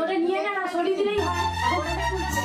ওটা নিয়ে না সরিয়ে দিলেই হয়। এখন ওটা খুলছে।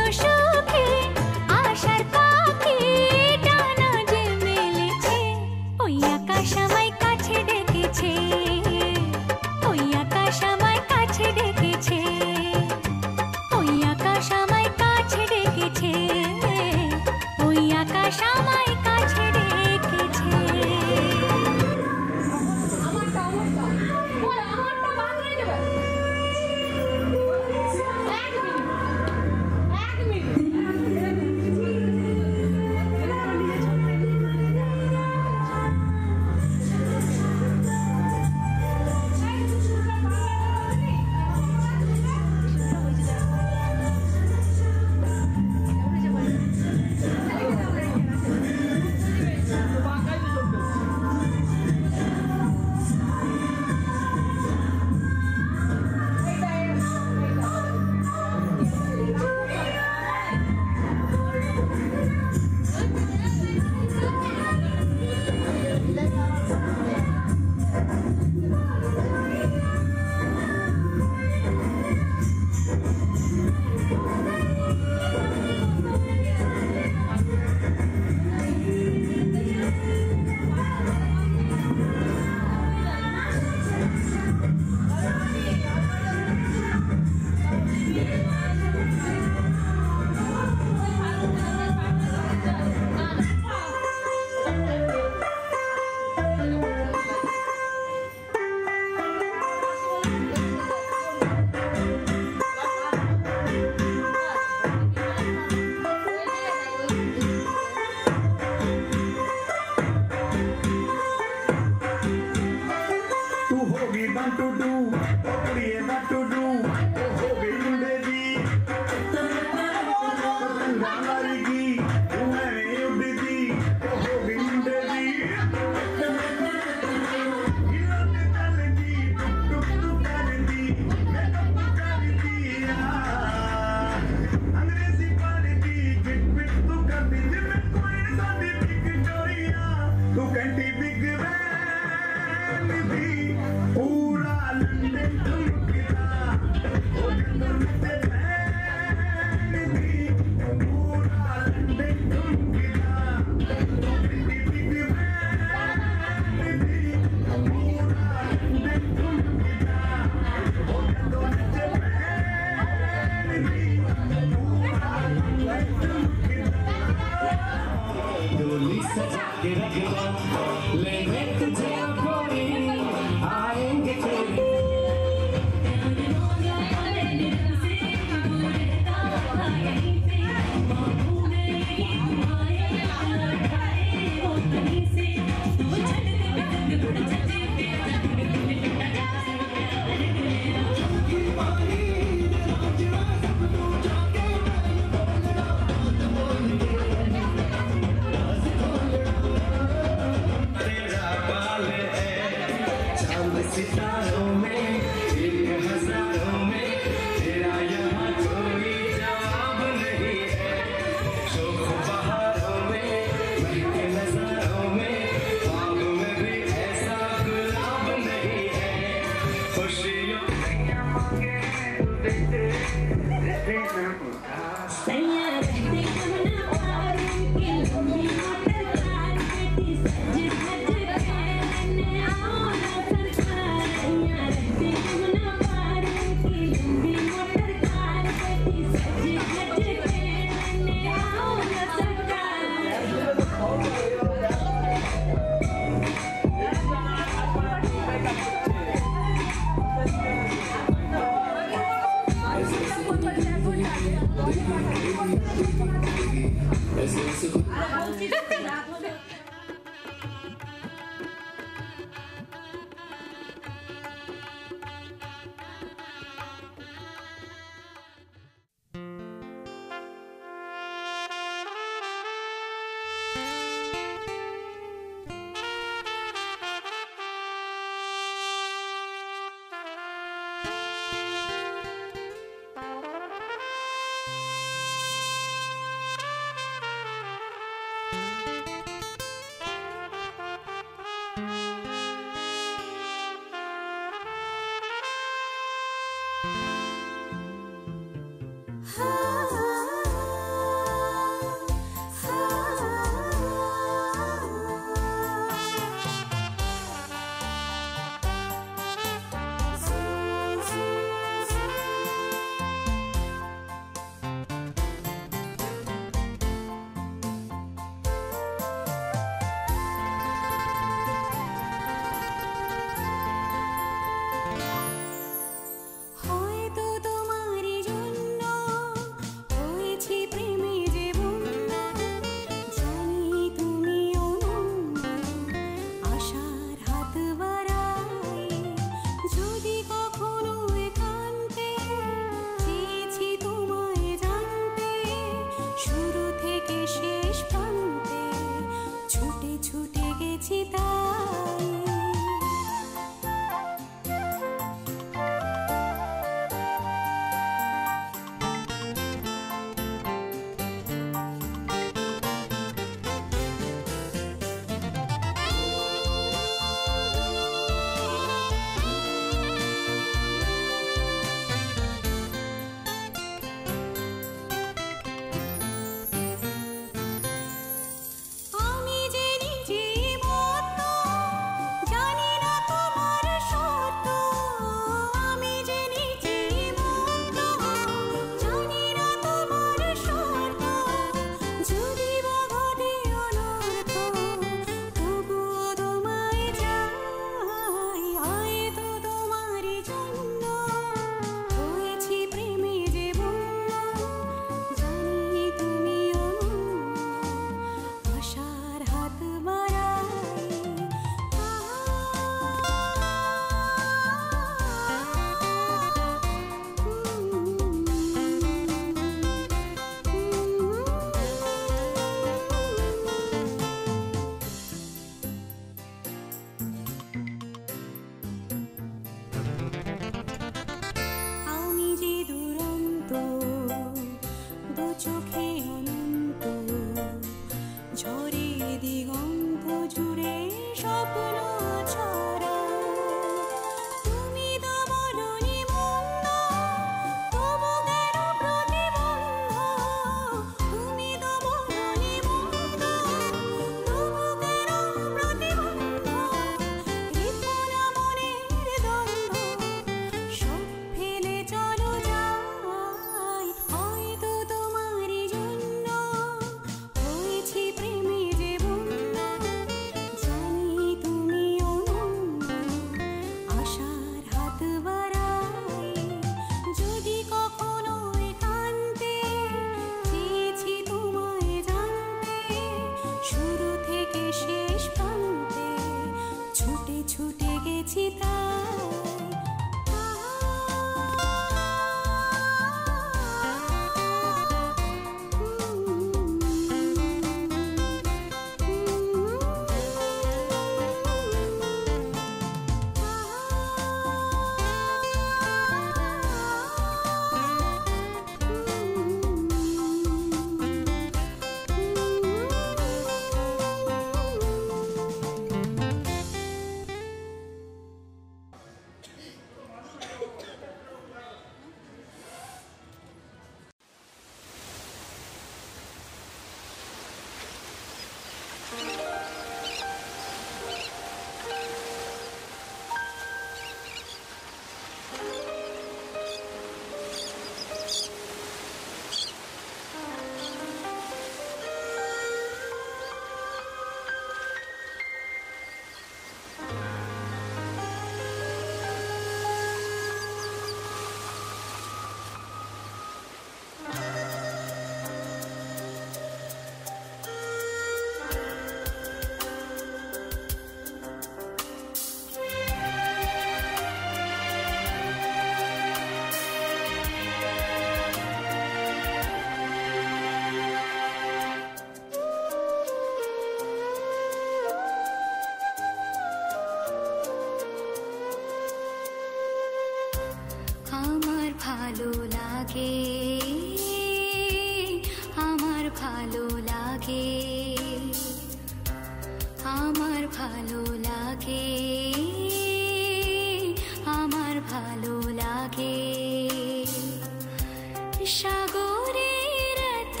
সাগরের এত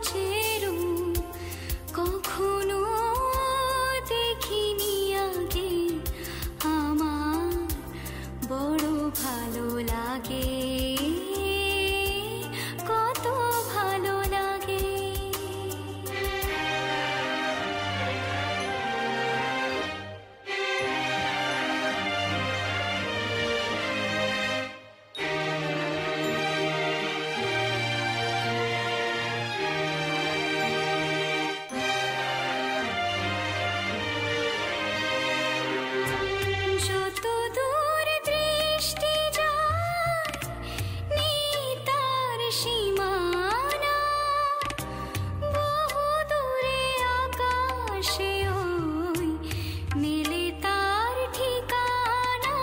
যে রূপ কখনো দেখিনি আগে, আমার বড় ভালো লাগে, কত ভালো লাগে। যত দূর দৃষ্টি যায় নেই তার সীমানা, বহু দূরে আকাশে ওই মেলে তার ঠিকানা।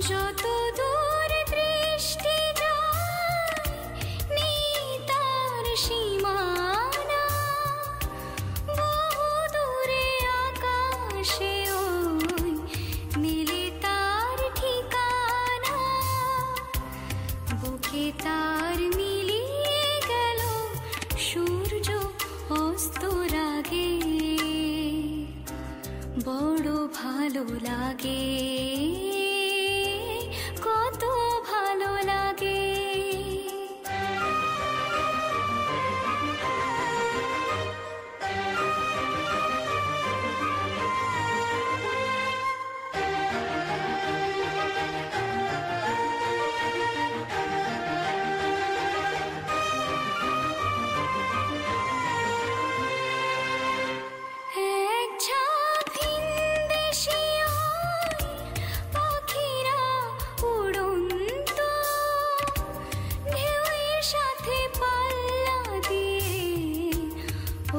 যত দূর দৃষ্টি যায় নেই তার সীমানা, বহু দূরে আকাশে ওই মেলে তার ঠিকানা। বুকে তার মিলিয়ে গেল সূর্য অস্তর আগে, বড় ভালো লাগে, কত ভালো লাগে। এক ঝাঁক ভিনদেশী ওই পাখিরা উড়ন্ত, ঢেউয়ের সাথে পাল্লা দিয়ে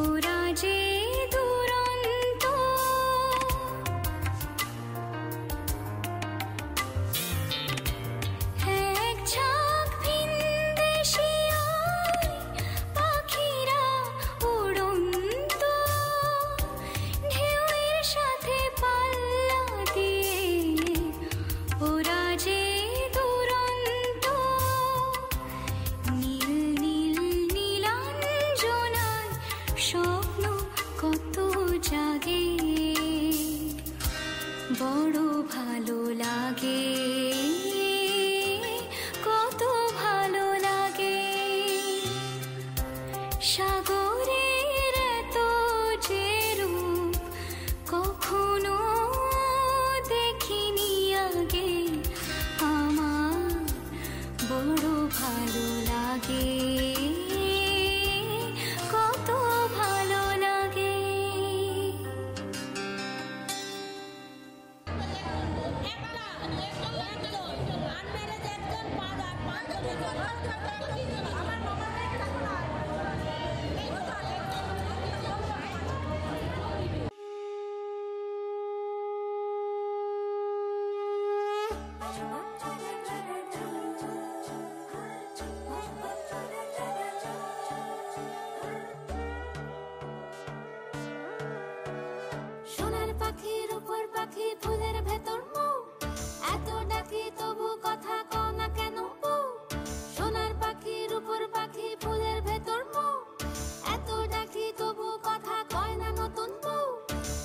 ওরা যে দুরন্ত। এক ঝাঁক ভিনদেশী ওই পাখিরা উড়ন্ত, ঢেউয়ের সাথে পাল্লা দিয়ে ওরা যে দুরন্ত। নীল নীল নীলাঞ্জনায় স্বপ্ন কত জাগে, বড় ভালো লাগে, কত ভালো লাগে। সাগরের এত যে রূপ কখনো দেখিনি আগে, আমার বড় ভালো লাগে, কত ভালো লাগে। সোনার পাখির উপর পাখি ফুলের ভেতর মুখ, এত ডাকি তবু কথা কও না কেন বউ। সোনার পাখির উপর পাখি ফুলের ভেতর মুখ, এত ডাকি তবু কথা কয় না নতুন বউ।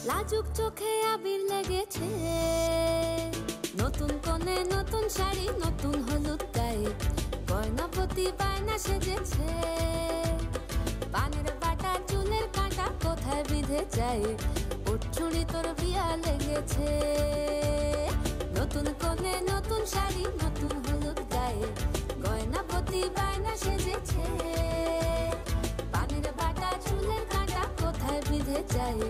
লাজুক চোখে আবির লেগেছে, নতুন কোণে নতুন শাড়ি নতুন হলুদ গায়ে, গয়নাপতি বায়না সেজেছে। পানের বাটা চুলের কাঁটা কোথায় বিঁধে যায়, উঠছুড়ি তোর বিয়া লেগেছে। নতুন কোণে নতুন শাড়ি নতুন হলুদ গায়ে, গয়নাপতি বায়না সেজেছে। পানের বাটা চুলের কাঁটা কোথায় বিঁধে যায়,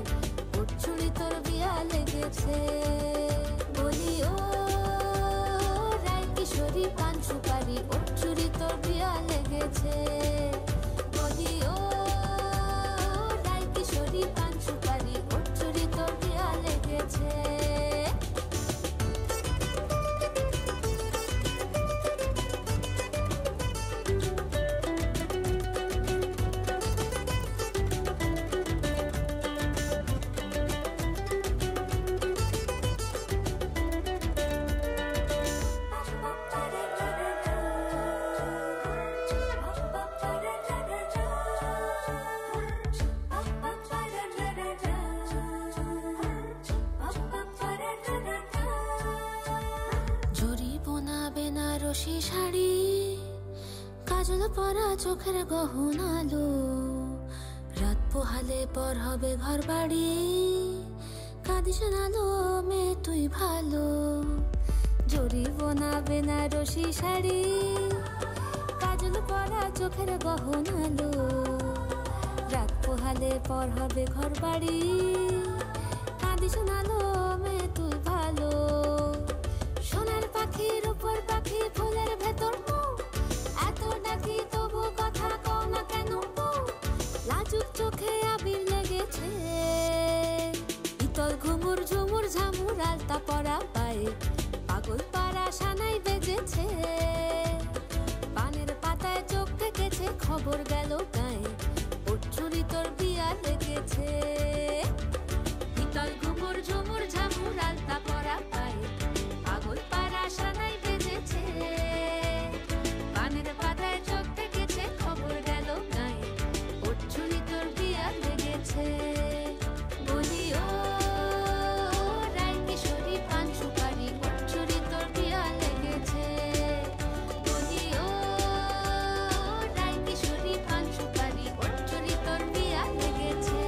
উঠছুড়ি তোর বিয়া লেগেছে। বলি ও রায় কিশোরী পান সুপারি, উঠছুড়ি তোর বিয়া লেগেছে। বলি ও রায় কিশোরী পান সুপারি, উঠছুড়ি তোর বিয়া লেগেছে। বেনারসি শাড়ি, কাজল পরা চোখের গহনালো, রাত পোহালে পর হবে ঘর বাড়ি, কাঁদিস না লো মেয়ে তুই ভালো। জড়িব না বেনারসি শাড়ি, কাজল পরা চোখের গহনালো, রাত পোহালে পর হবে ঘর বাড়ি, কাঁদিস না লো মেয়ে তুই ভালো। সোনার পাখি রূপোর পাখি ফুলের ভেতর মৌ, এত ডাকি তবু কথা কও না কেন বউ? লাজুক চোখে আবির লেগেছে, ইতল ঘুমুর ঝুমুর ঝামুর আলতা পরা পায়ে, পাগল পাড়া সানাই বেজেছে, পানের পাতায় চোখ থেকেছে খবর গেল গায়ে, ওর চুরি তোর বিয়া লেগেছে। ইতল ঘুমুর ঝুমুর ঝামুর আলতা পরা পায়ে, পাগল পাড়া সানাই বেজেছে, পানের পাতায় চোখ থেকেছে খবর গেল গায়ে, ওর চুরি তোর বিয়া লেগেছে। বলি ও রায় কিশোরী পান সুপারি, ওর চুরি তোর বিয়া লেগেছে। বলি ও রায় কিশোরী পান সুপারি, ওর চুরি তোর বিয়া লেগেছে।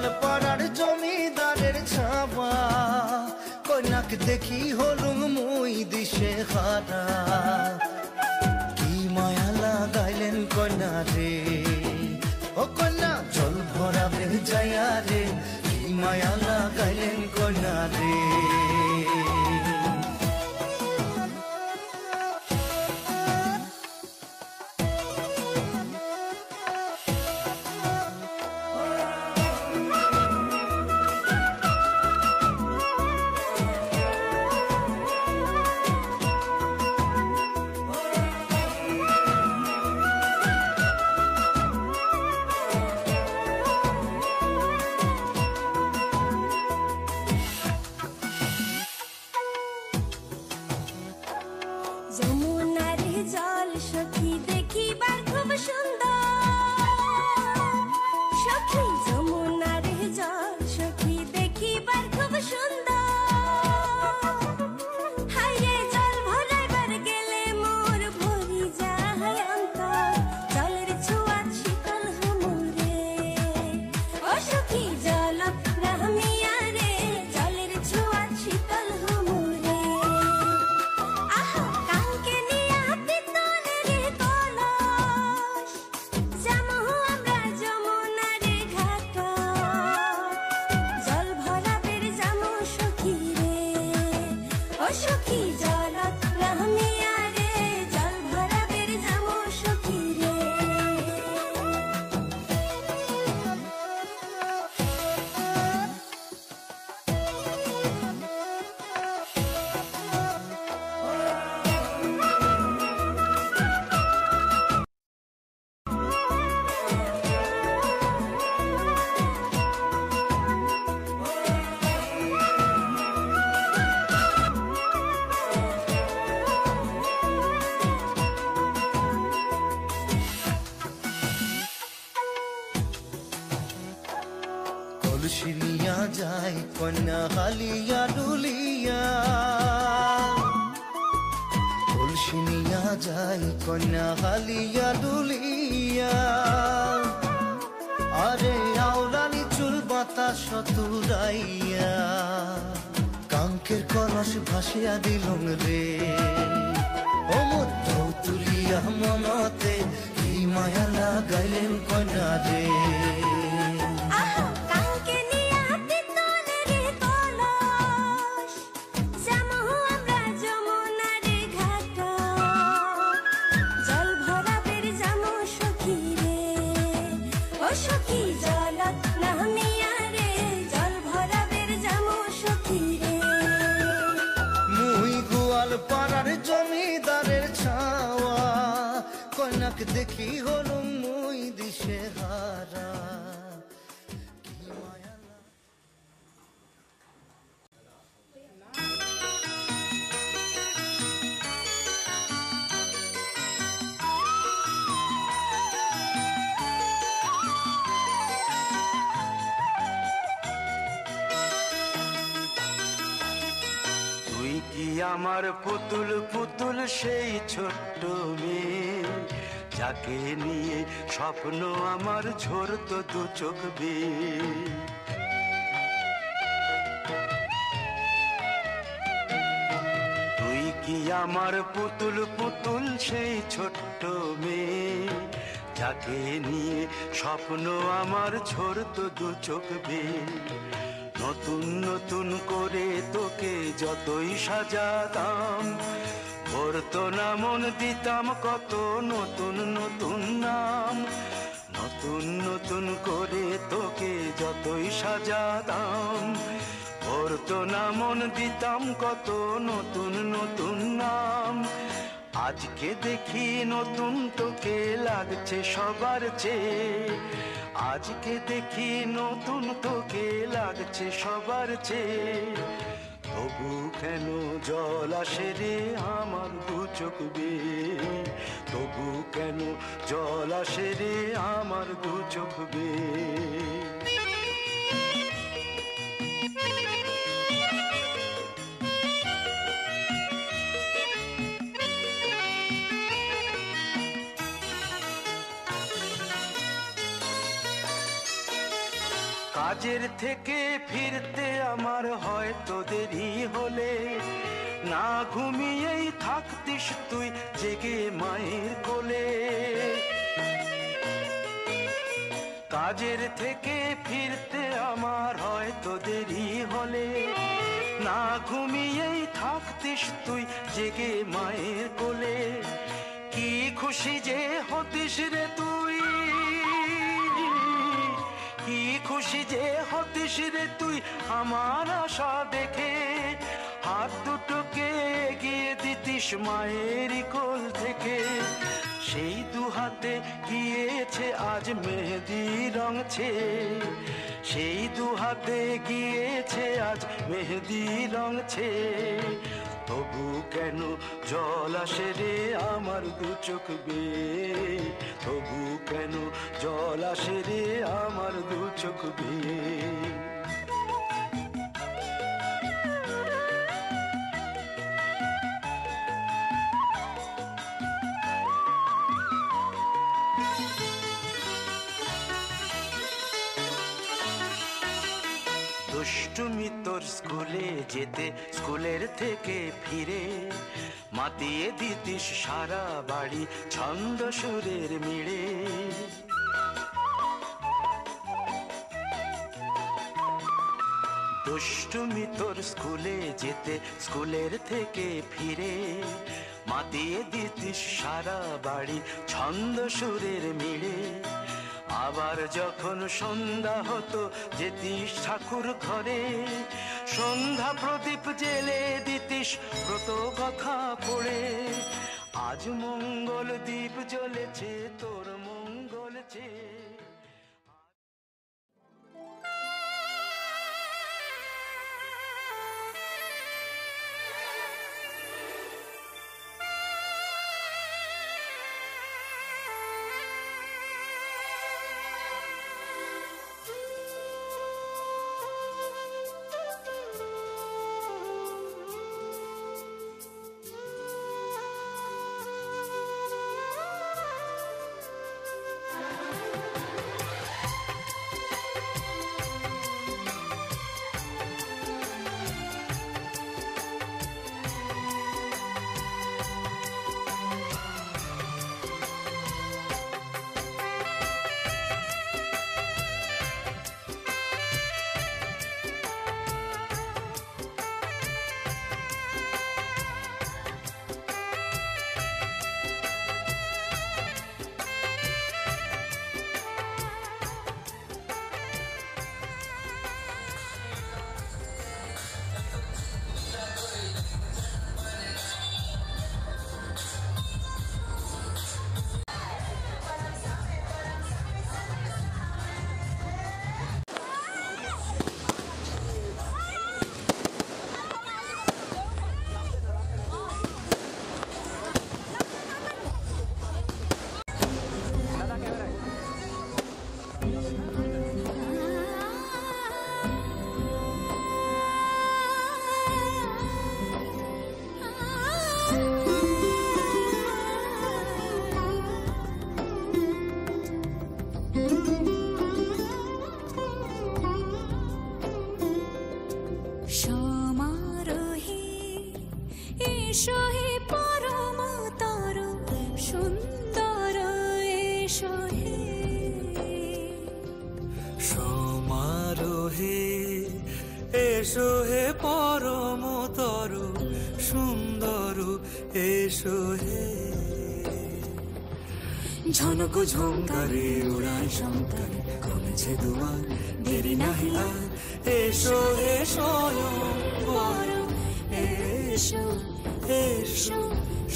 গোয়ালপাড়ার জমিদারের ছাবা, কন্যাক দেখি হলুম মুই দিশে হারা। কি মায়া লাগাইলেন কন্যা রে, ও কন্যা জল ভরাবে যাইয়া রে, কি মায়া লাগাইলেন কন্যা রে। যমুনার জল সখী দেখিবার খুব সুন্দর, সখী যমুনার জল সখী দেখিবার খুব সুন্দর। হাইরে জল ভরাইবার গেলে মোর ভরি যায় অন্তর, জলের ছোঁয়াত শীতল হুমুরে। ও সখী জল রাহমিয়া রে, জলের ছোঁয়াত শীতল হুমুরে। আহা কাঙ্কে নিয়া পিতলের কলস, যামু আমরা যমুনার ঘাট, জল ভরাবের যামু সখী রে। ও সখী জলত রাহমিয়া রে, জল ভরাবের যামু সখী রে। কলসি নিয়া যায় কন্যা হালিয়া ডুলিয়া, কলসি নিয়া যায় কন্যা হালিয়া ডুলিয়া। আরে আওরানি চুল বাতাস তুরাইয়া, কাঙ্কের কলস ভাসিয়া দিলুম রে। ও মধ্য তুলিয়া মনতে, কি মায়া লাগাইলেন কন্যা রে। আহা কাঙ্কে নিয়া পিতলের কলস, যামু আমরা যমুনার ঘাট, জল ভরাবের যামু সখী রে। ও সখী জলত নাহমিয়া রে, জল ভরাবের যামু সখী রে। মুই গোয়ালপাড়ার জমিদারের ছাওয়া, কন্যাক দেখি হলুম মুই দিশে হারা। কি মায়া তুই কি আমার পুতুল পুতুল সেই ছোট্ট মেয়ে, যাকে নিয়ে স্বপ্ন আমার ঝরতো দু চোখ বেয়ে। তুই কি আমার পুতুল পুতুল সেই ছোট্ট মেয়ে, যাকে নিয়ে স্বপ্ন আমার ঝরতো দু চোখ বেয়ে। নতুন নতুন করে তোকে যতই সাজাতাম, ভরতো না মন দিতাম কত নতুন নতুন নাম। নতুন নতুন করে তোকে যতই সাজাতাম, ভরতো না মন দিতাম কত নতুন নতুন নাম। আজকে দেখি নতুন তোকে লাগছে সবার চেয়ে, আজকে দেখি নতুন তোকে লাগছে সবার চেয়ে। তবু কেন জল আসে রে আমার দু চোখ বেয়ে, তবু কেন জল আসে রে আমার দু চোখ বেয়ে। কাজের থেকে ফিরতে আমার হয়তো দেরি হলে না ঘুমিয়েই থাকতিস তুই জেগে মায়ের কোলে। কাজের থেকে ফিরতে আমার হয়তো দেরি হলে না ঘুমিয়েই থাকতিস তুই জেগে মায়ের কোলে। কি খুশি যে হতিস রে তুই, কি খুশি যে হতিস রে তুই আমার আশা দেখে। হাত দুটোকে এগিয়ে দিতিস মায়ের কোল থেকে। সেই দু হাতে গিয়েছে আজ মেহেদি রঙছে, সেই দু হাতে গিয়েছে আজ মেহেদি রঙছে। তবু কেন জল আসে রে আমার দু চোখ বেয়ে, তবু কেন জল আসে রে আমার দু চোখ বেয়ে। দুষ্টুমি তোর স্কুলে যেতে স্কুলের থেকে ফিরে মাতিয়ে দিতিস সারা বাড়ি ছন্দ সুরের মিড়ে। দুষ্টুমি তোর স্কুলে যেতে স্কুলের থেকে ফিরে মাতিয়ে দিতিস সারা বাড়ি ছন্দ সুরের মিড়ে। আবার যখন সন্ধ্যা হতো যেতিস ঠাকুর ঘরে, সন্ধ্যা প্রদীপ জেলে দিতিস ব্রত কথা পড়ে। আজ মঙ্গল দ্বীপ জ্বলেছে তোর মঙ্গল চেয়ে। এসো হে পরমতর সুন্দর এসো হে। ঝনক ঝঙ্কারে উড়ায় শঙ্কারে কমেছে দুয়ার দেরি নাহি আর। এসো হে স্বয়ং বর এসো এসো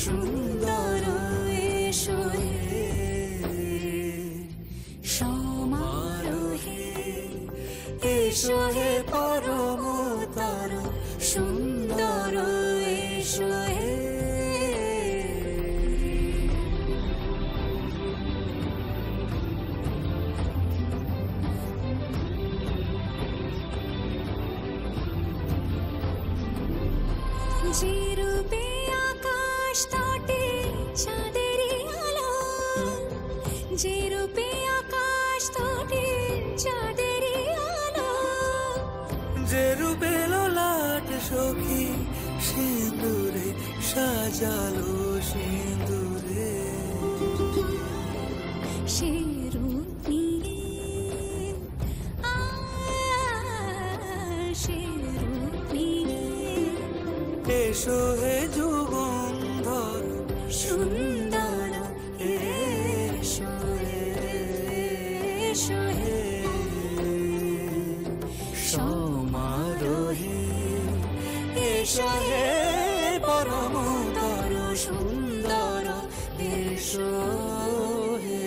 সুন্দর এসো হে। সমারোহে এসো হে পরমতর সুন্দর এসো হে। যে রূপে আকাশ তটে চাঁদেরই আলো, যে রূপে আকাশ তটে চাঁদেরই আলো। সখী সিঁদুরে সাজালো সিঁদুরে সে রূপ নিয়ে সে রূপ নিয়ে এসো হে যুগন্ধর সুন্দর এসো এসো হে সমারোহে এসো হে পরমতর সুন্দর এসো হে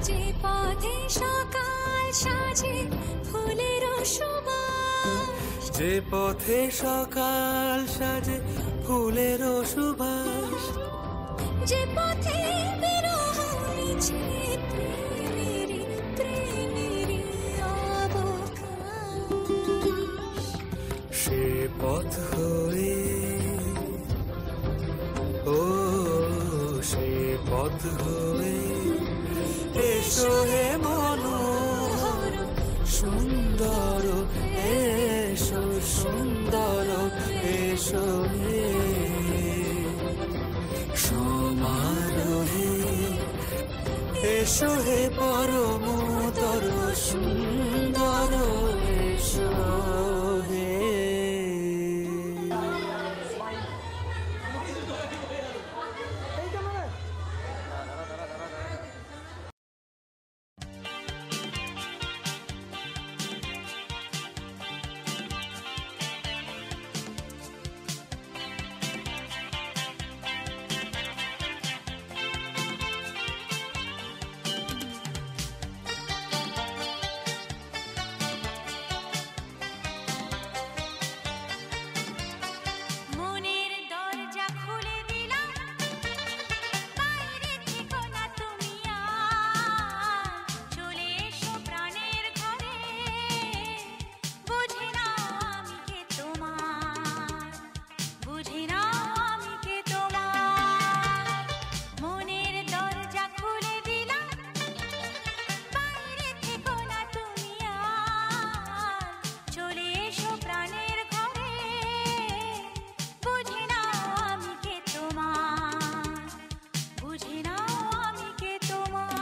যে পথে সকাল সাজে ফুলের সুবাস যে পথে সকাল সাজে ফুলের সুবাস যে পথে বিরহ মিছে প্রেমেরই অবকাশ সে পথ হয়ে ও সে পথ হয়ে এসো হে মনোহর সুন্দর এসো সুন্দর এসো হে সমারোহে এসো হে পরমতর সুন্দর এসো হে মনের দরজা খুলে দিলাম বাইরে থেকো না তুমি আর চলে এসো প্রাণের ঘরে বুঝি না আমি কে তোমার বুঝি না আমি কে তোমার মনের দরজা খুলে দিলাম বাইরে থেকো না তুমি আর চলে এসো প্রাণের ঘরে বুঝি না আমি কে তোমার বুঝি না আমি কে তোমার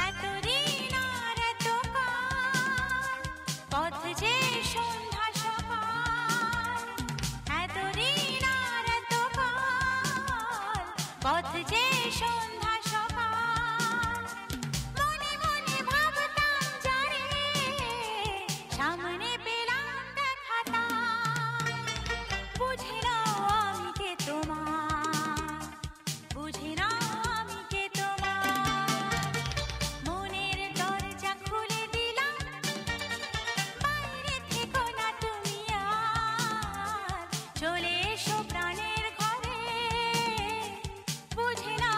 এত দিন আর এত কাল পথ যে সন্ধ্যা সকাল এত দিন আর এত কাল পথ যে সন্ধ্যা সকাল মনে মনে ভাবতাম জানে সামনে পেলাম দেখা তার বুঝি না আমি কে তোমার বুঝি না আমি কে তোমার মনের দরজা খুলে দিলাম বাইরে থেকো না তুমি আর চলে এসো প্রাণের ঘরে বুঝি না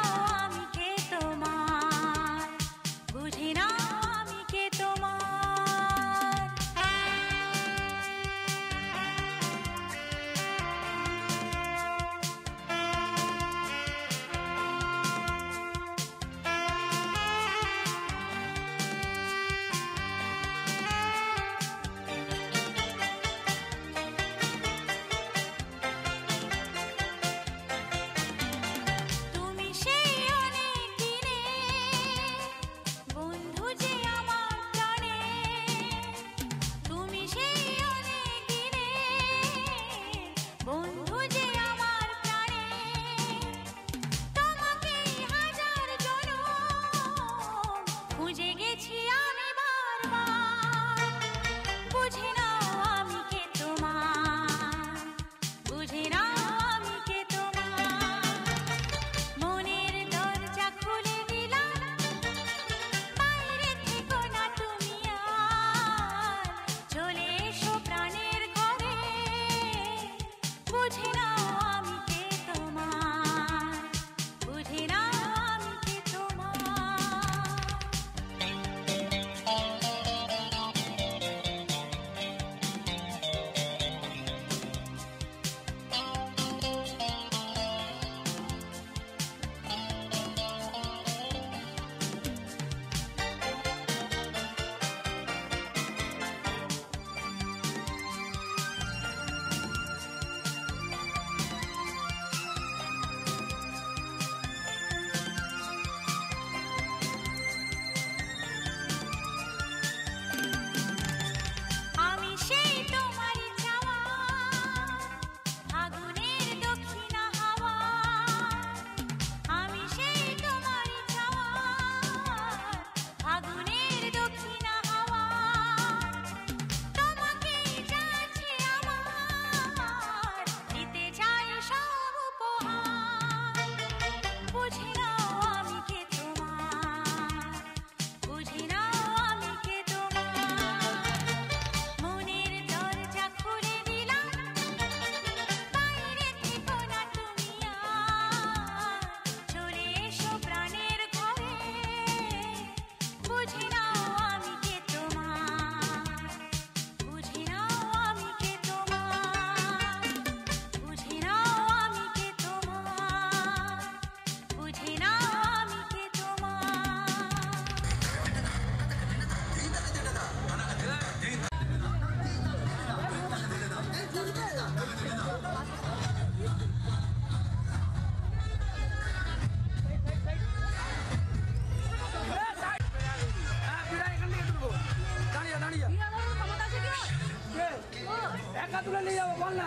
তুলে নিয়ে যাবো বল না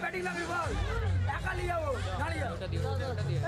ব্যাটিং লাগবে বল একা নিয়ে যাবো দাঁড়িয়ে আরে এটা দিয়ে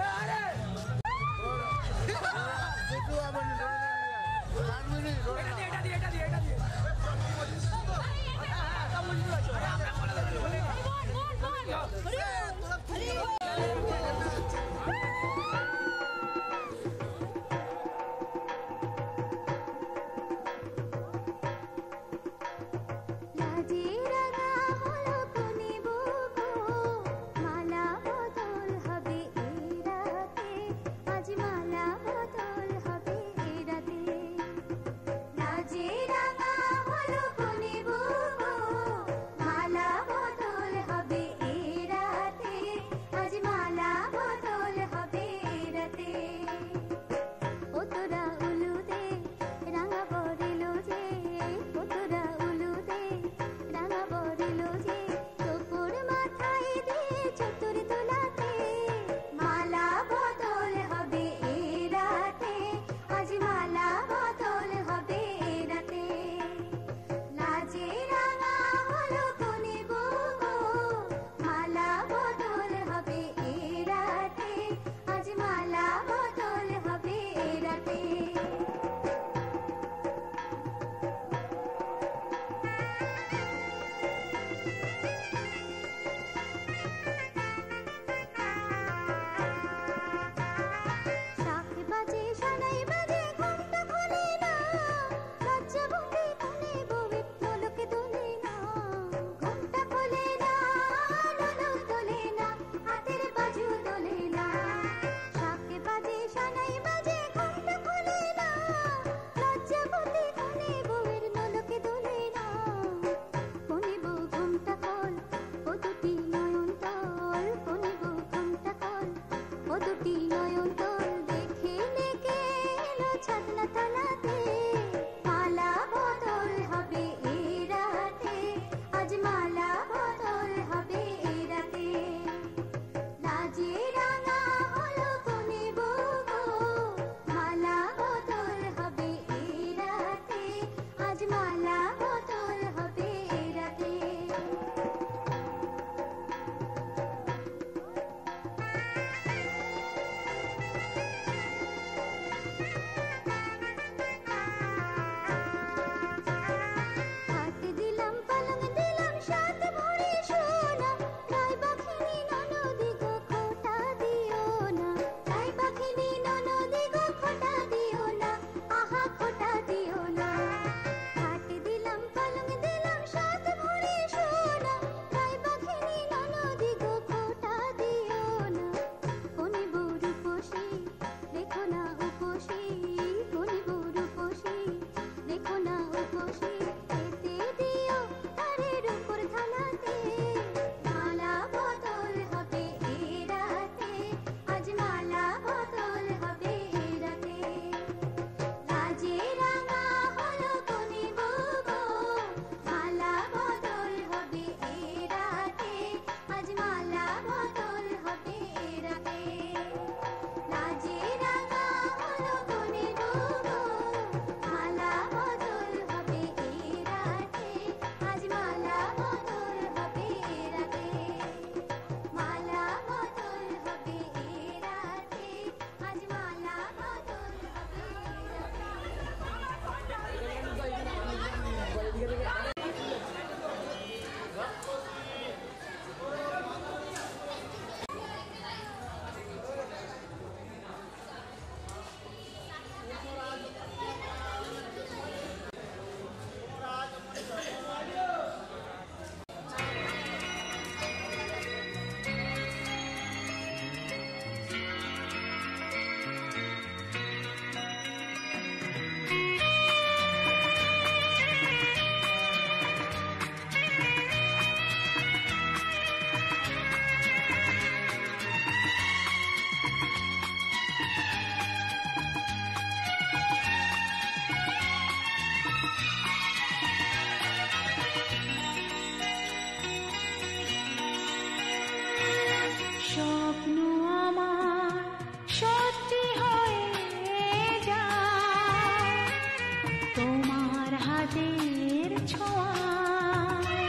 হাতের ছোঁয়ায়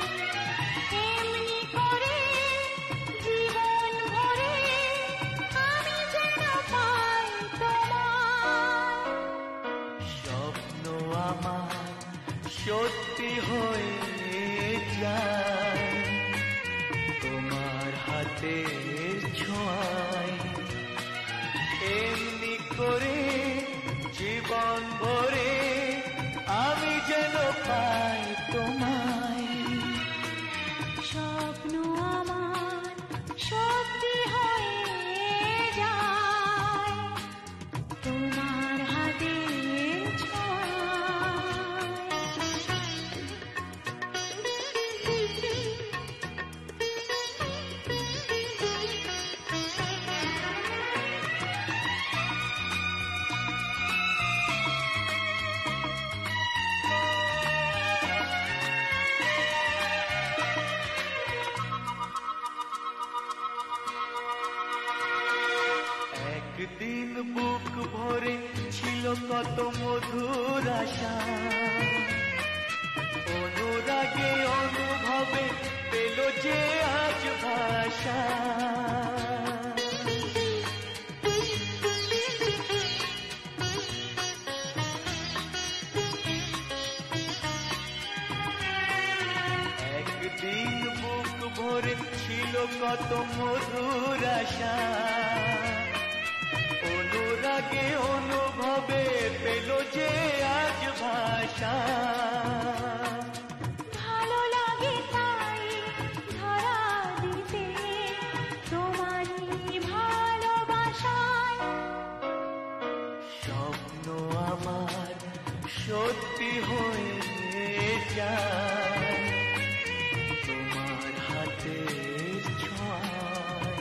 এমনি সত্যি হয়ে যায় তোমার হাতের ছোঁয়ায় এমনি করে জীবন ভরে আমি যেন পাই তোমায় স্বপ্ন আমার সত্যি হয়ে যায় তোমার হাতের একদিন বুক ভরে ছিল কত মধুর আশা অনুরাগে অনুভবে পেল যে আজ ভাষা একদিন বুক ভরে ছিল কত মধুর আশা অনুরাগে অনুভবে পেল যে আজ ভাষা ভালো লাগে তাই ধরা দিতে তোমারই ভালোবাসায় স্বপ্ন আমার সত্যি হয়ে যায় তোমার হাতের ছোঁয়ায়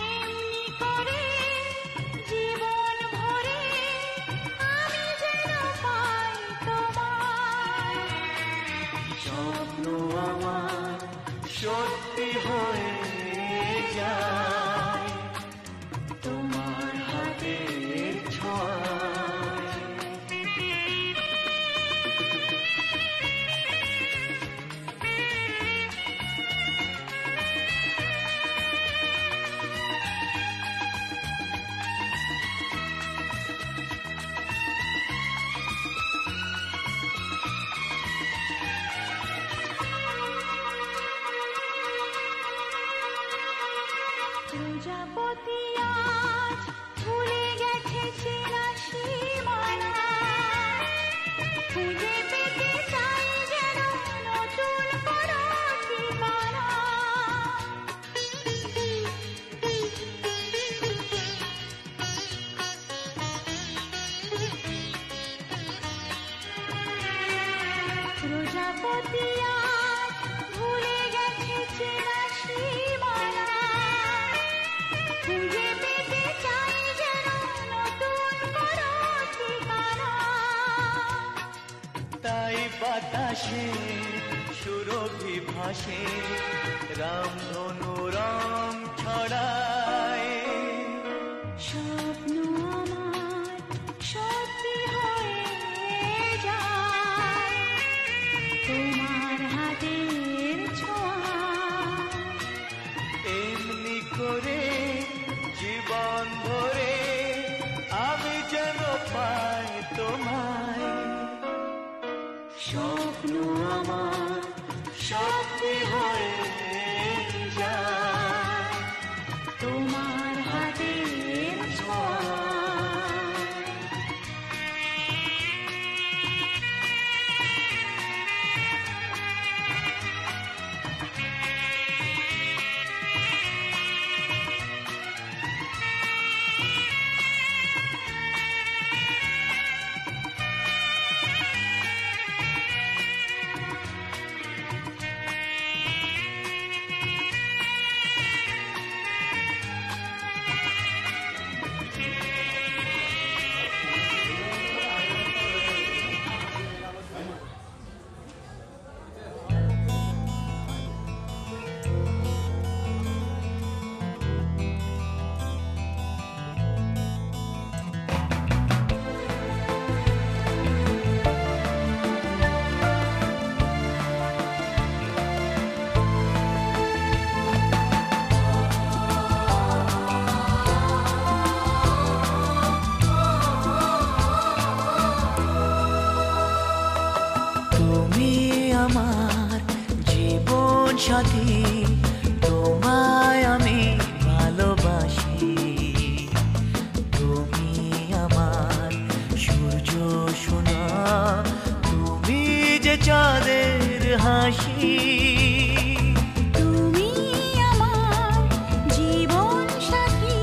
এমনি করে জীবন ভরে আমি যেন পাই তোমায় স্বপ্ন আমার সত্যি হয়ে যায় তোমার হাতের ছোঁয়ায় প্রজাপতি আজ ভুলে গেছে চেনা সীমানা খুঁজে পেতে চাই যেন নতুন কোনো ঠিকানা প্রজাপতি আজ ভুলে গেছে চেনা সীমানা খুঁজে পেতে চাই যেন নতুন কোনো ঠিকানা তাই বাতাসে সুরভি ভাসে রামধনু রং ছড়ায় স্বপ্ন আমার সত্যি হয়ে যায় তোমার হাতের ছোঁয়ায় এমনি করে জীবন ভরে আমি যেন পাই তোমায় স্বপ্ন আমার সত্যি হয়ে যায় তোমার হাতের ছোঁয়ায় আমার জীবন সাথী, তোমায় আমি ভালোবাসি। তুমি আমার সূর্য সোনা, তুমি যে চাঁদের হাসি। তুমি আমার জীবন সাথী,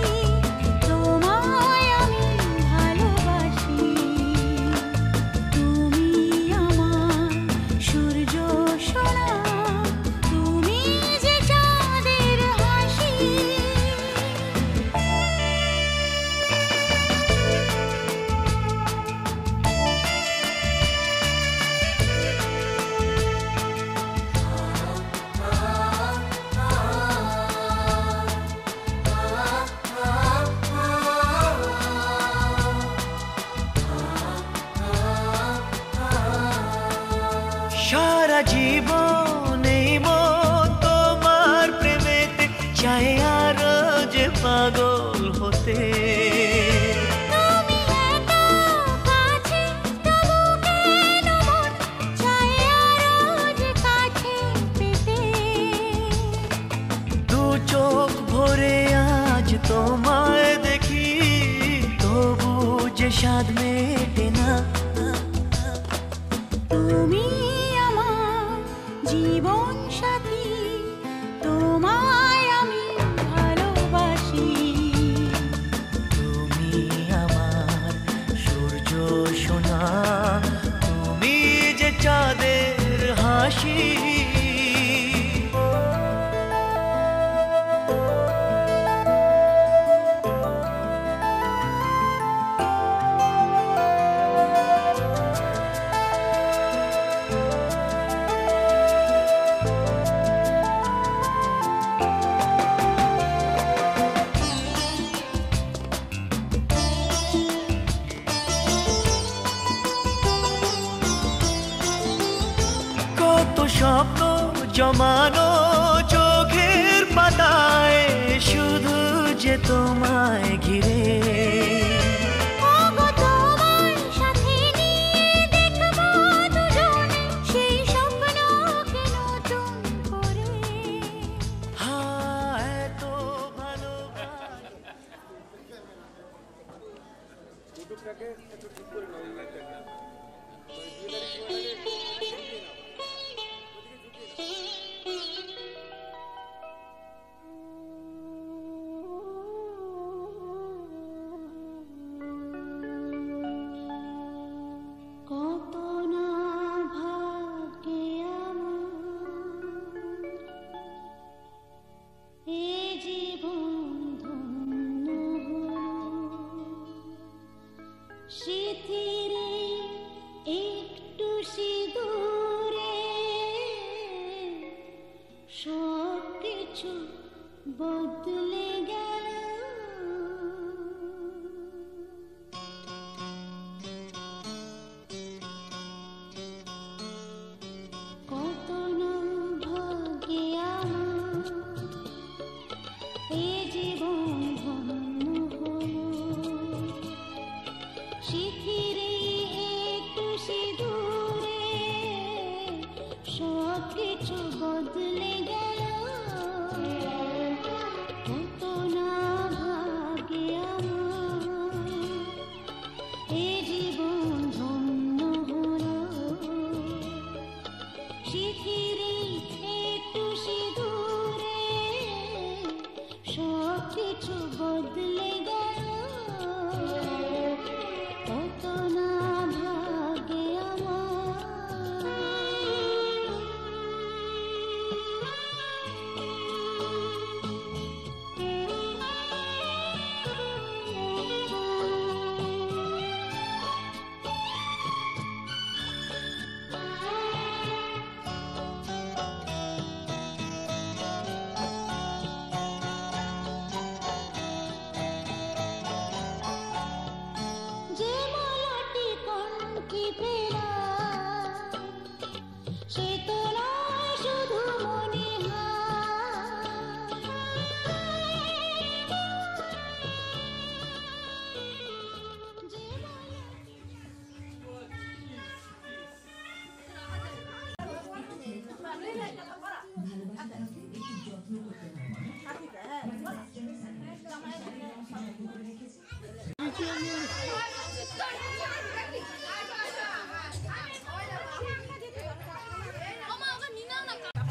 তোমায় আমি ভালোবাসি। তুমি আমার সূর্য সোনা, তুমি যে চাঁদের হাসি। সারা জীবন এই মন তোমার প্রেমেতে চাই আরো যে পাগল হতে। তুমি এত কাছে, তবু কেন মন চায় আরো যে কাছে পেতে। দু চোখ ভরে আজ তোমায় দেখি, তবু যে স্বাদ মেটে না। তুমি আমার জীবন সাথী, তোমায় আমি ভালোবাসি। তুমি আমার সূর্য সোনা, তুমি যে চাঁদের হাসি। কত স্বপ্ন জমানো চোখের পাতায়, শুধু যে তোমায় ঘিরে। ওগো তোমার সাথে নিয়ে দেখবো দুজনে সেই স্বপ্নকে নতুন করে। হ্যাঁ, এত ভালো কত না ভাগ্যে আমার এ জীবন ধন্য হলো। স্মৃতির একটু সিঁদুরে সব কিছু বদলে গেল। কত না ভাগ্যে আমার এ জীবন ধন্য হলো। শিথিরে একটু সিঁদুরে সব কিছু বদলে গেল। কত না ভাগ্যে আমার এ জীবন ধন্য হলো। শিথিরে একটু সিঁদুরে সব কিছু বদলে গেল। কত না ভাগ্যে আমার।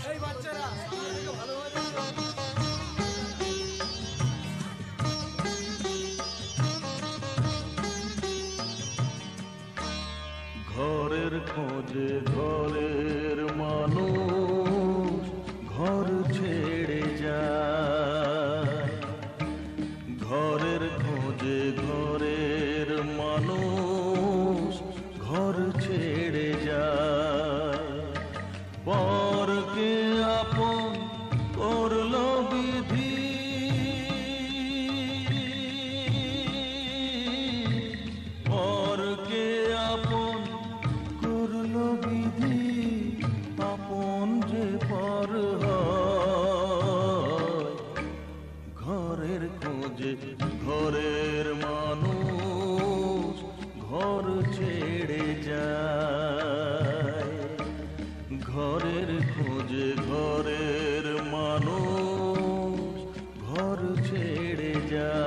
এই বাচ্চারা ভালোভাবে ঘরের খোঁজে ঘরের মানুষ ঘর ছেড়ে যায়, ঘরের খোঁজে ঘরের মানুষ ঘর ছেড়ে যায়, পরকে আপন করলো বিধি, পরকে আপন করলো বিধি, আপন যে পর হয়, ঘরের খোঁজে ঘরের মানুষ ঘর ছেড়ে যায়, ঘরের খোঁজে ঘরের মানুষ ঘর ছেড়ে যায়।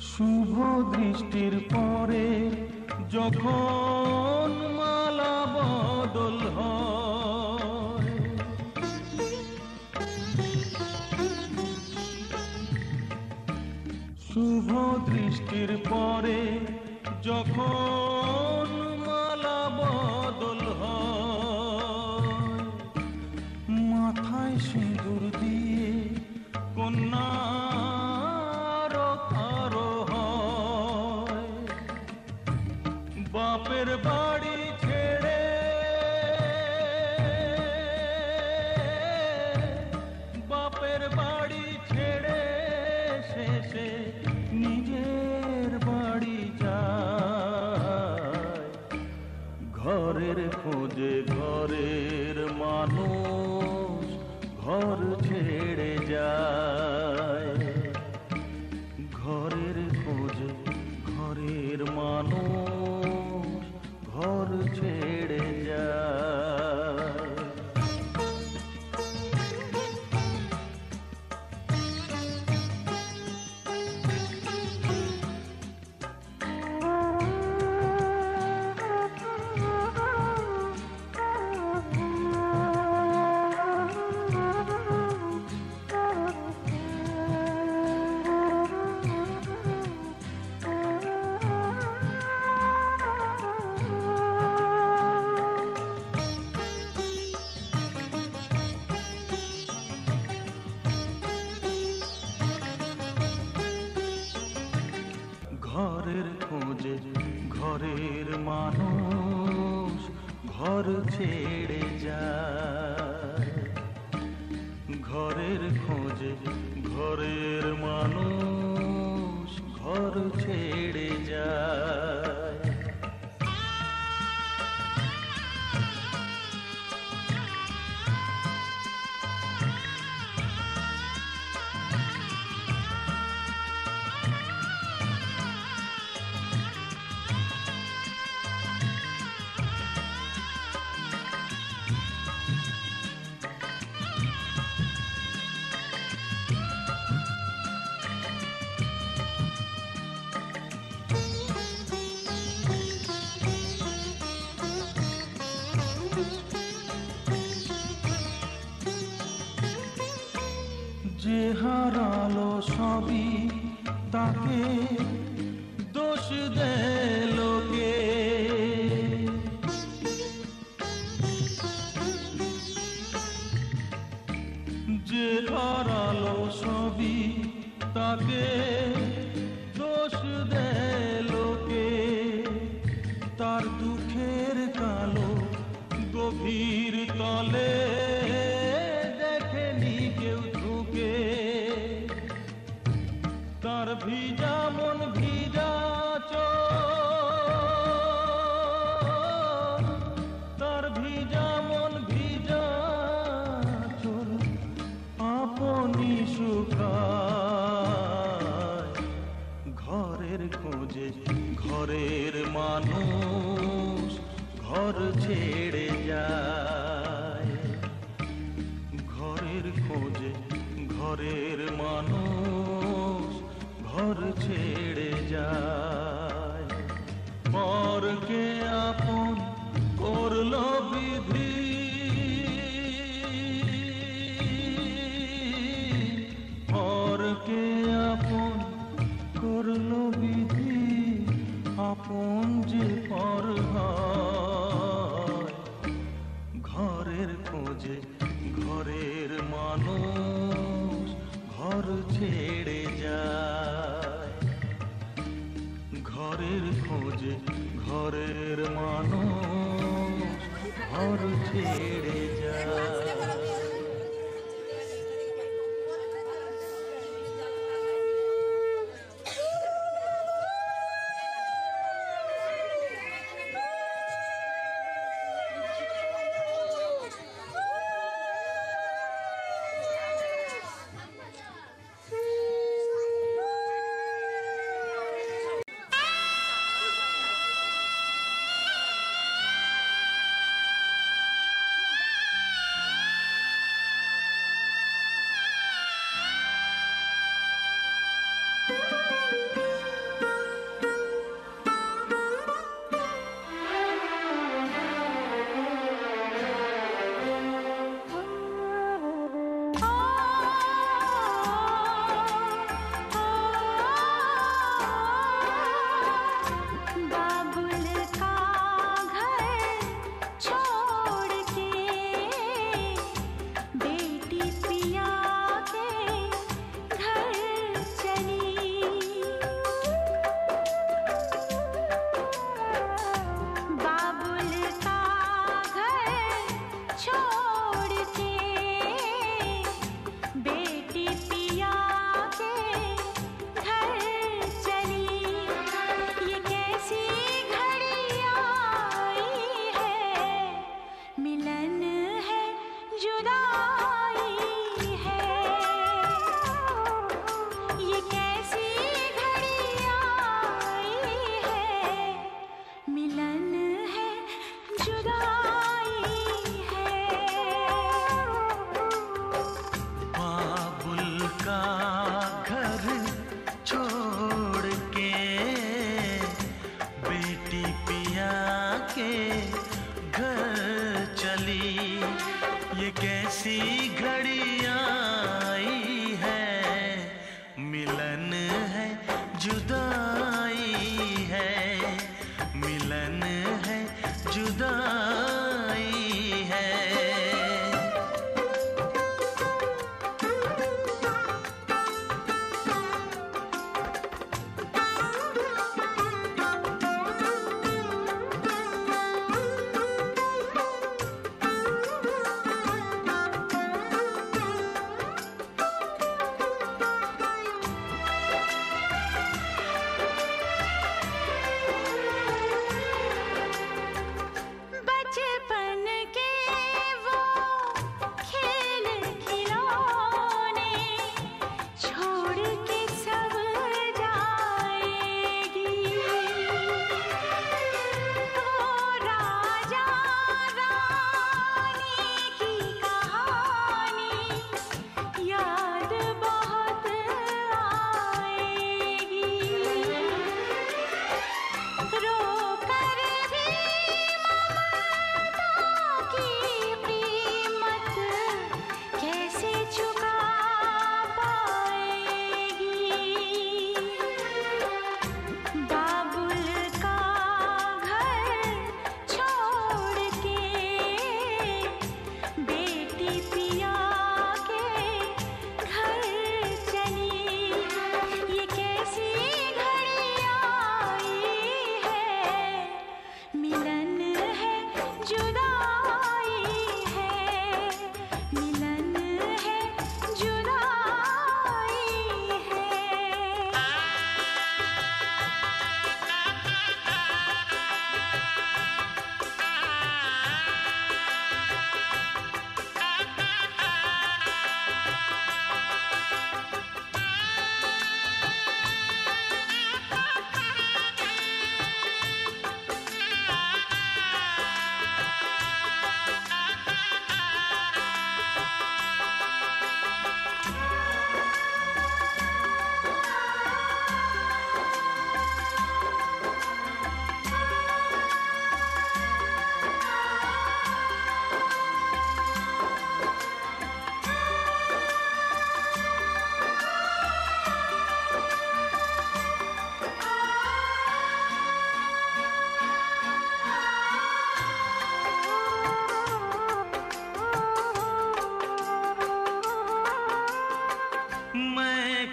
শুভ দৃষ্টির পরে যখন মালা বদল হয়, শুভ দৃষ্টির পরে যখন মালা বদল হয়, মাথায় সিঁদুর দিয়ে কন্যা বাপের বাড়ি ছেড়ে, বাপের বাড়ি ছেড়ে শেষে নিজের বাড়ি যায়, ঘরের খোঁজে ঘরের মানুষ ঘর ছেড়ে যায়, ঘরের খোঁজে ঘরের মানুষ ঘর ছেড়ে যায়। ঘরের খোঁজে ঘরের মানুষ ঘর ছেড়ে যায়, ঘরের খোঁজে ঘরের মানুষ ঘর ছেড়ে যায়। যে হারালো সবই তাকে দোষ দেয় লোকে, যে হারালো সবই তাকে দোষ দেয় লোকে, তার দুঃখের কালো গভীর তলে দেখেনি কেউ ঝুঁকে। তার ভিজা মন ভিজা চোখ, তার ভিজা মন ভিজা চোখ আপনি শুকায়। ঘরের খোঁজে ঘরের মানুষ ঘর ছেড়ে যায়। ঘরের খোঁজে ঘরের মানুষ ঘর ছেড়ে যায়। পরকে আপন করলো বিধি, পরকে আপন করলো বিধি, আপন যে পর হয়। ঘরের খোঁজে ঘরের মানুষ ঘর ছেড়ে যায়। ঘরের খোঁজে ঘরের মানুষ ঘর ছেড়ে যায়।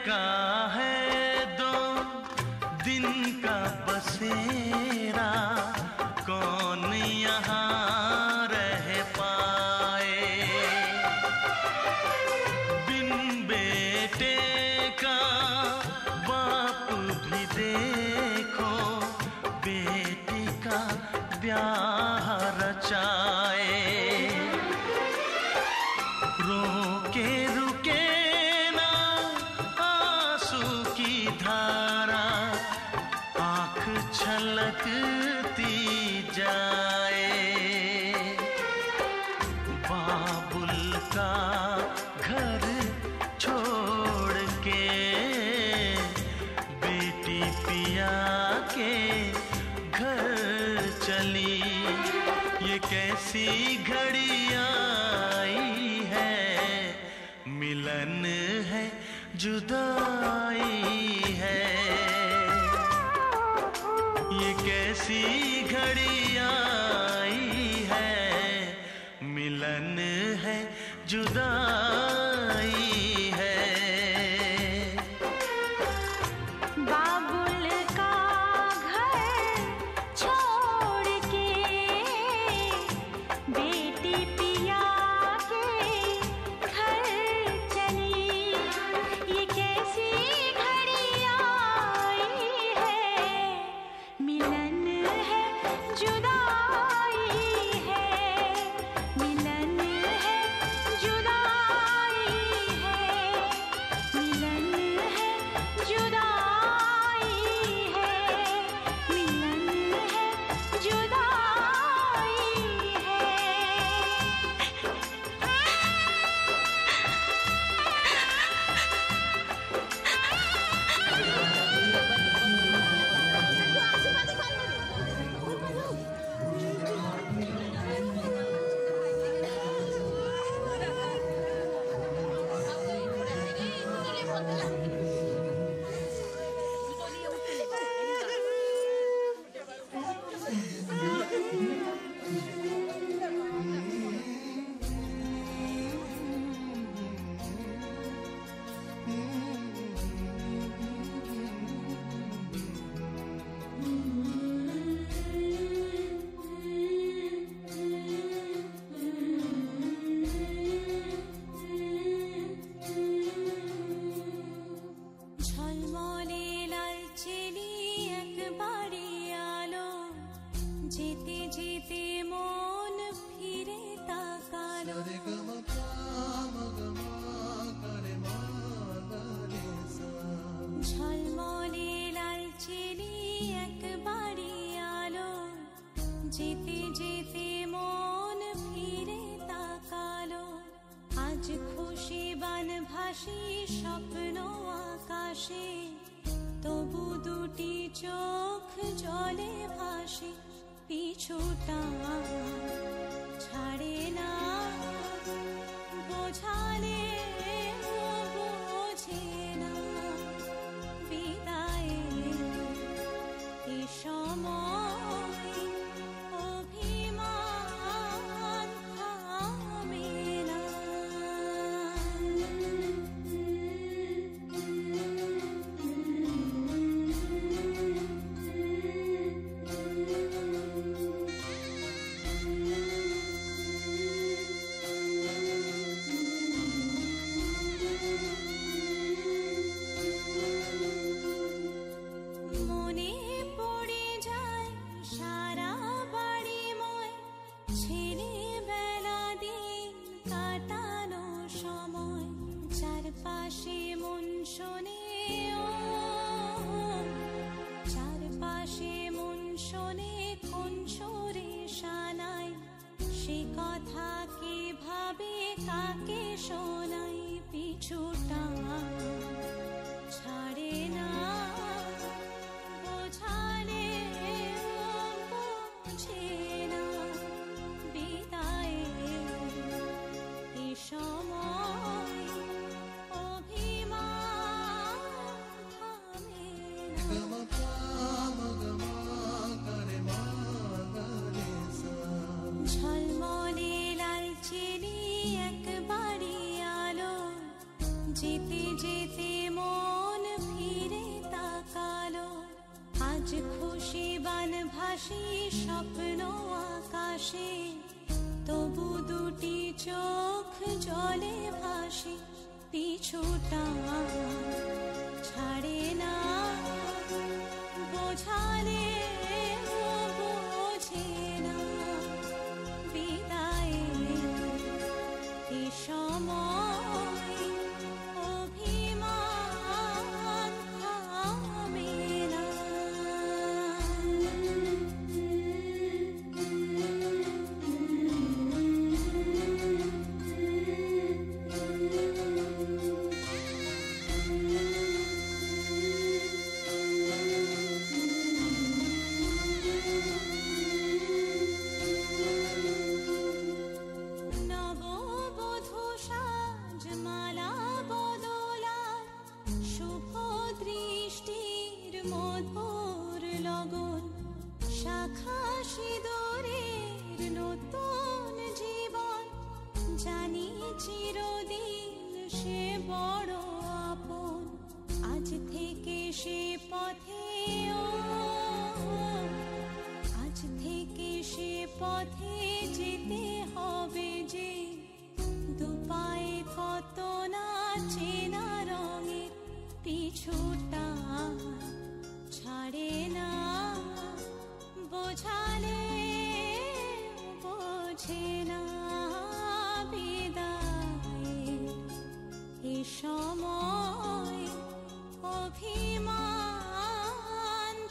का है 2 दिन का बसेरा, कौन यहाँ रह पाए। बिन बेटे का बाप भी देखो, बेटे का ब्याह रचाए। रोके रुके ना आंसू की धारा, आँख छलकती जाए। बाबुल का घर छोड़ के बेटी पिया के घर चली। ये कैसी घड़ी आई है, मिलन है जुदाई है। ये कैसी घड़ी आई है, मिलन है जुदाई है। बाबुल का घर छोड़ के बेटी पिया के घर चली। ये कैसी घड़ी आई है, मिलन है जुदाई है। मिलन है जुदाई है, मिलन है जुदाई है, मिलन है जुदाई है। ঝলমলে লালচেলি একবারে আলো, যেতে যেতে মন ফিরে তাকালো। ঝলমলে লালচেলি একবারে আলো, যেতে যেতে মন ফিরে তাকালো। আজ খুশি বানভাসি স্বপ্ন আকাশে, তবু দুটি চোখ জলে ভাসে। পিছুটা ছাড়ে না, বোঝালে বোঝে না। বিদায়ের এ সময় অভিমান থামে না। মনে পড়ে যায় সারা বাড়িময়, ছেলেবেলা দিন কাটানো সময়। চারপাশে মন শোনে ও, চারপাশে মন শোনে কোন সুরে শানাই। সে কথা কে ভাবে কাকে শোনাই। পিছুটা ছাড়ে না, বোঝালে বোঝে না। বিদায়ের এ সময় অভিমান থামে না। ঝলমলে লালচেলি একবারে আলো, যেতে যেতে মন ভাসি স্বপ্ন আকাশে, তবু দুটি চোখ জলে ভাসি, পিছুটা ছাড়ে না, বোঝালে বোঝে না, বিদায়ে এ সময় অভিমান থামে না। নববধূ সাজমালা বদলার, শুভ দৃষ্টির মধুর লগন, শাখা সিঁদুরের নতুন জীবন, জানি চিরদিন সে বড় আপন। আজ থেকে সে পথে আজ থেকে সে পথে যেতে হবে যে, দুপায়ে কত না চেনা রঙের, পিছুটা ছাড়ে না, বোঝালে বোঝে না, বিদায়ে এ সময় অভিমান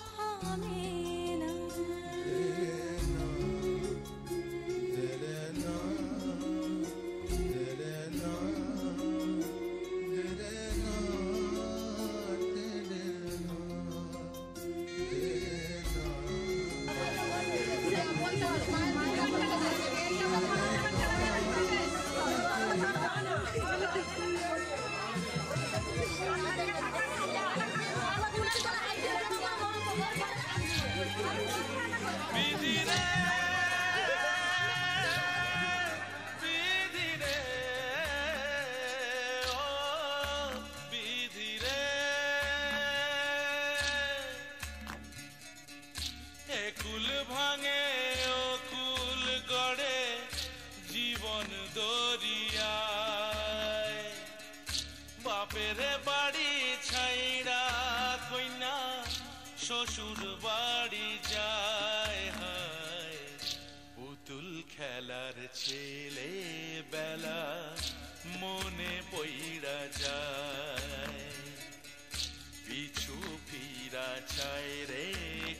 থামে না। বিধি রে, বিধি রে, ও বিধি রে, এ কুল ভাঙে ও কুল গড়ে জীবন দরিয়ায়, বাপের বাড়ি ছাইড়া কইনা শ্বশুর বাড়ি যায়, হায় পুতুল খেলার ছেলে বেলা মনে পইড়া যায়, পিছু ফিরা চায় রে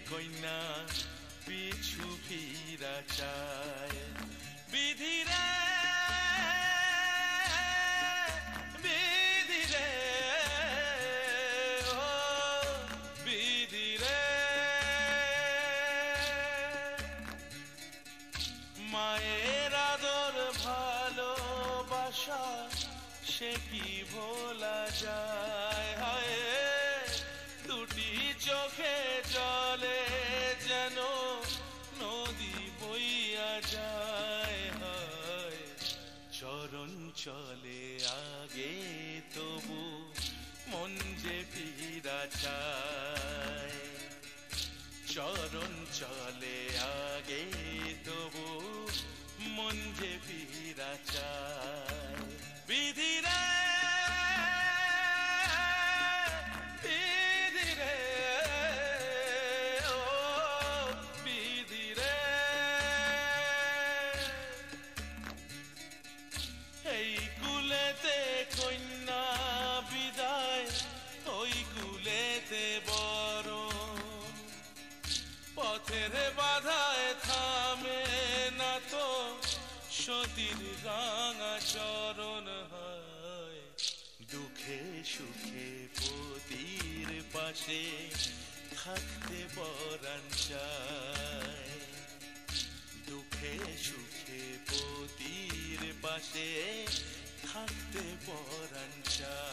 কইনা, পিছু ফিরা চায়। বিধি রে, বিধি রে, ও বিধি রে, মায়ের আদর ভালোবাসা সে কি ভোলা যায়, হায় দুটি চোখে জলে যেন নদী বইয়া যায়, হায় চরণ চলে আগে তবু মন যে ফিরা চায়, চরণ চলে আগে তবু মন যে ফিরা চায়। বিধি রে, বিধি রে, ও বিধি রে, এই কুলেতে কন্যা বিদায়, ওই কুলেতে বরণ, পথের বাধায় থামে না তো সতীর রাঙা চরণ, হয় দুঃখে সুখে পতির পাশে থাকতে পরাণ চায়, দুঃখে সুখে পতির পাশে থাকতে পরাণ চায়।